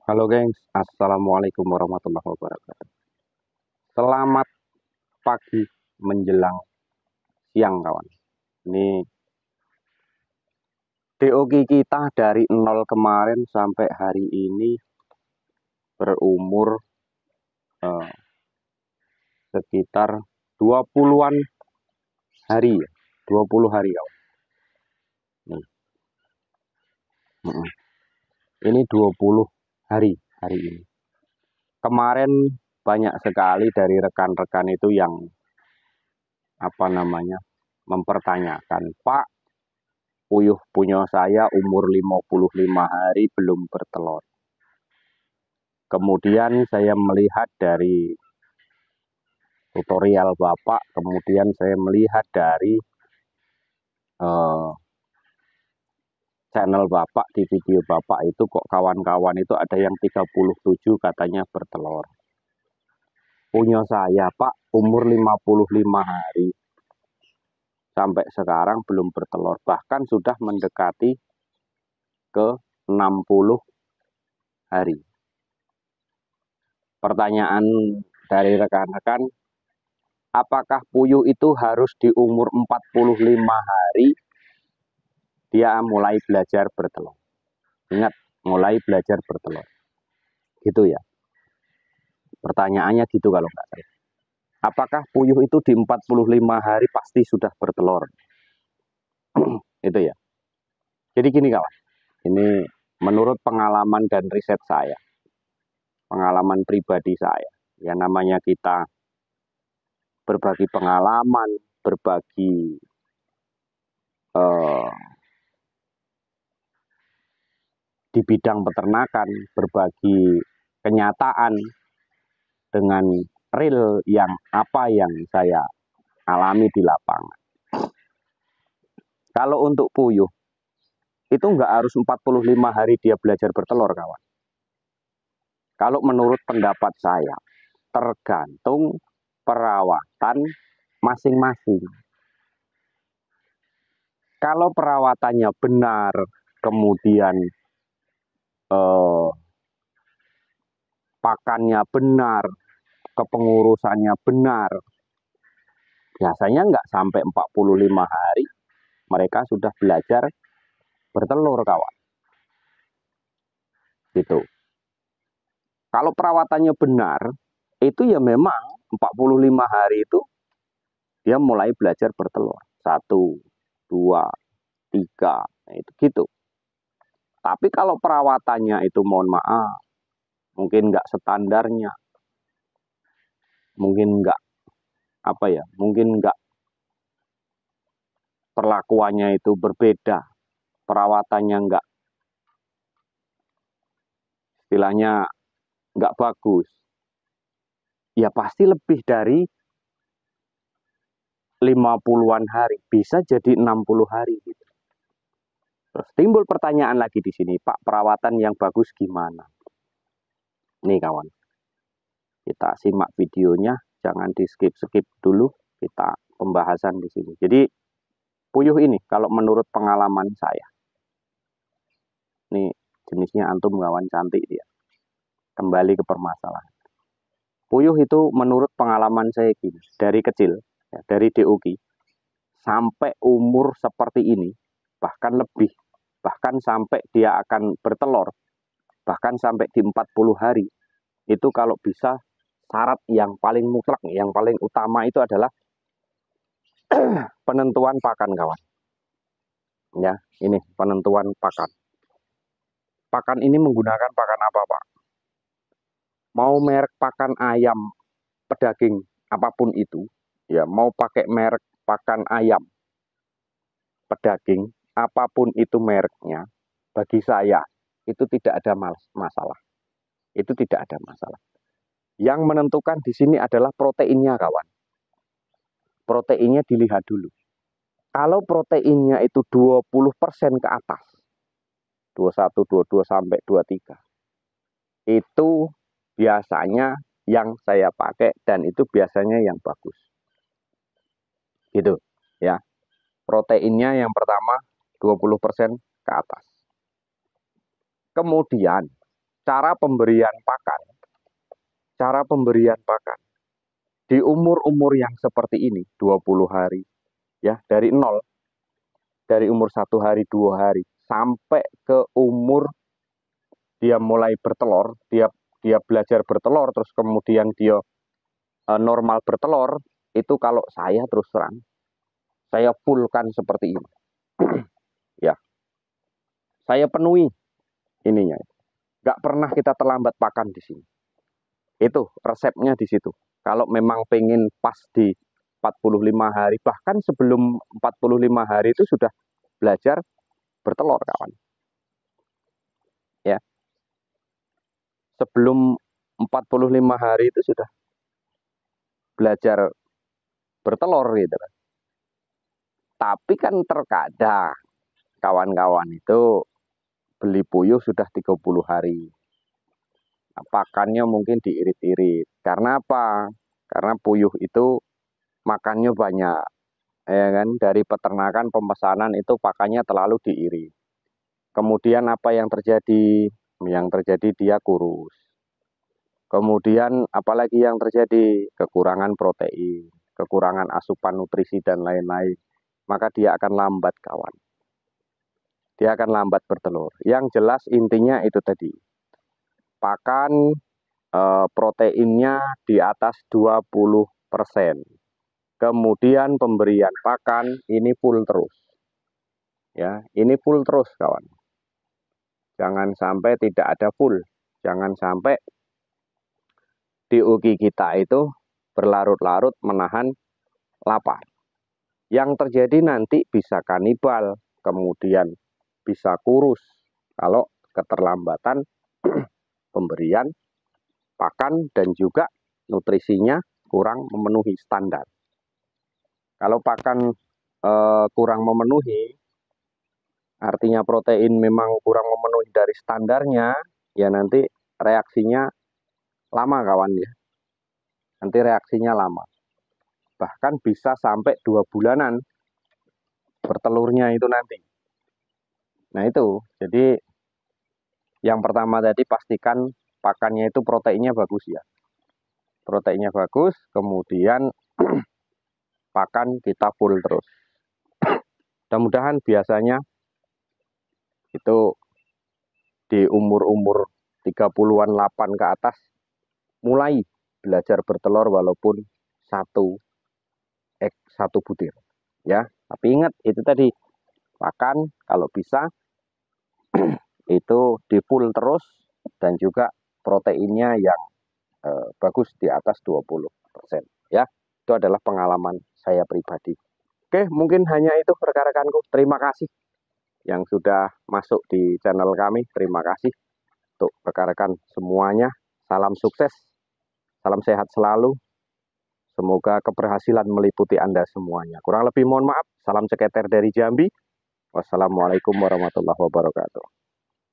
Halo gengs, Assalamualaikum warahmatullahi wabarakatuh. Selamat pagi menjelang siang kawan. Ini DOQ kita dari nol kemarin sampai hari ini berumur eh, sekitar 20-an hari ya. 20 hari kawan. Nih. Ini 20 hari ini. Kemarin banyak sekali dari rekan-rekan itu yang mempertanyakan, Pak, puyuh punya saya umur 55 hari belum bertelur. Kemudian saya melihat dari tutorial Bapak, kemudian saya melihat dari channel Bapak, di video Bapak itu kok kawan-kawan itu ada yang 37 katanya bertelur. Punya saya Pak umur 55 hari sampai sekarang belum bertelur, bahkan sudah mendekati ke 60 hari. Pertanyaan dari rekan-rekan, apakah puyuh itu harus di umur 45 hari dia mulai belajar bertelur? Ingat, mulai belajar bertelur. Gitu ya. Pertanyaannya gitu kalau nggak salah. Apakah puyuh itu di 45 hari pasti sudah bertelur? Itu ya. Jadi gini kawan, ini menurut pengalaman dan riset saya, pengalaman pribadi saya, ya namanya kita berbagi pengalaman, berbagi di bidang peternakan, berbagi kenyataan dengan real yang saya alami di lapangan. Kalau untuk puyuh, itu nggak harus 45 hari dia belajar bertelur, kawan. Kalau menurut pendapat saya, tergantung perawatan masing-masing. Kalau perawatannya benar, kemudian pakannya benar, kepengurusannya benar, biasanya nggak sampai 45 hari mereka sudah belajar bertelur, kawan. Gitu. Kalau perawatannya benar, itu ya memang 45 hari itu dia mulai belajar bertelur. 1, 2, 3, nah itu gitu. Tapi kalau perawatannya itu mohon maaf, mungkin nggak standarnya, mungkin nggak mungkin nggak perlakuannya itu berbeda, perawatannya nggak, istilahnya nggak bagus, ya pasti lebih dari 50-an hari, bisa jadi 60 hari gitu. Terus timbul pertanyaan lagi di sini, Pak, perawatan yang bagus gimana? Nih kawan, kita simak videonya, jangan di skip-skip dulu, kita pembahasan di sini. Jadi puyuh ini kalau menurut pengalaman saya, nih jenisnya antum kawan, cantik dia. Kembali ke permasalahan. Puyuh itu menurut pengalaman saya gini, dari kecil, ya, dari DOQ sampai umur seperti ini, bahkan lebih, bahkan sampai dia akan bertelur, bahkan sampai di 40 hari, itu kalau bisa syarat yang paling mutlak, yang paling utama itu adalah penentuan pakan, kawan. Ya, ini penentuan pakan. Pakan ini menggunakan pakan apa, Pak? Mau merek pakan ayam pedaging apapun itu, ya mau pakai merek pakan ayam pedaging apapun itu mereknya, bagi saya itu tidak ada masalah. Itu tidak ada masalah. Yang menentukan di sini adalah proteinnya, kawan. Proteinnya dilihat dulu. Kalau proteinnya itu 20% ke atas, 21, 22 sampai 23, itu biasanya yang saya pakai dan itu biasanya yang bagus. Gitu, ya. Proteinnya yang pertama 20% ke atas. Kemudian cara pemberian pakan di umur-umur yang seperti ini, 20 hari, ya, dari nol, dari umur 1 hari, 2 hari, sampai ke umur dia mulai bertelur, dia belajar bertelur, terus kemudian dia normal bertelur, itu kalau saya terus terang, saya fullkan seperti ini. Ya, saya penuhi ininya. Nggak pernah kita terlambat pakan di sini. Itu resepnya di situ. Kalau memang pengen pas di 45 hari, bahkan sebelum 45 hari itu sudah belajar bertelur, kawan. Ya. Sebelum 45 hari itu sudah belajar bertelur gitu kan. Tapi kan terkadang kawan-kawan itu beli puyuh sudah 30 hari. Nah, pakannya mungkin diirit-irit. Karena apa? Karena puyuh itu makannya banyak. Ya kan? Dari peternakan pemesanan itu pakannya terlalu diirit. Kemudian apa yang terjadi? Yang terjadi dia kurus. Kemudian apalagi yang terjadi? Kekurangan protein, kekurangan asupan nutrisi dan lain-lain. Maka dia akan lambat, kawan. Dia akan lambat bertelur. Yang jelas intinya itu tadi. Pakan proteinnya di atas 20%. Kemudian pemberian pakan ini full terus. Ya, ini full terus, kawan. Jangan sampai tidak ada full. Jangan sampai di uki kita itu berlarut-larut menahan lapar. Yang terjadi nanti bisa kanibal, kemudian bisa kurus kalau keterlambatan pemberian pakan dan juga nutrisinya kurang memenuhi standar. Kalau pakan kurang memenuhi, artinya protein memang kurang memenuhi dari standarnya, ya nanti reaksinya lama, kawan ya. Nanti reaksinya lama. Bahkan bisa sampai 2 bulanan bertelurnya itu nanti. Nah itu, jadi yang pertama tadi pastikan pakannya itu proteinnya bagus ya. Proteinnya bagus, kemudian pakan kita full terus. Mudah-mudahan biasanya itu di umur-umur 30-an 8 ke atas mulai belajar bertelur walaupun satu butir. Ya, tapi ingat itu tadi, pakan kalau bisa itu di full terus dan juga proteinnya yang bagus di atas 20%. Ya, itu adalah pengalaman saya pribadi. Oke, mungkin hanya itu rekan-rekanku. Terima kasih yang sudah masuk di channel kami. Terima kasih untuk rekan-rekan semuanya. Salam sukses, salam sehat selalu. Semoga keberhasilan meliputi Anda semuanya. Kurang lebih mohon maaf. Salam ceketer dari Jambi. Wassalamualaikum warahmatullahi wabarakatuh.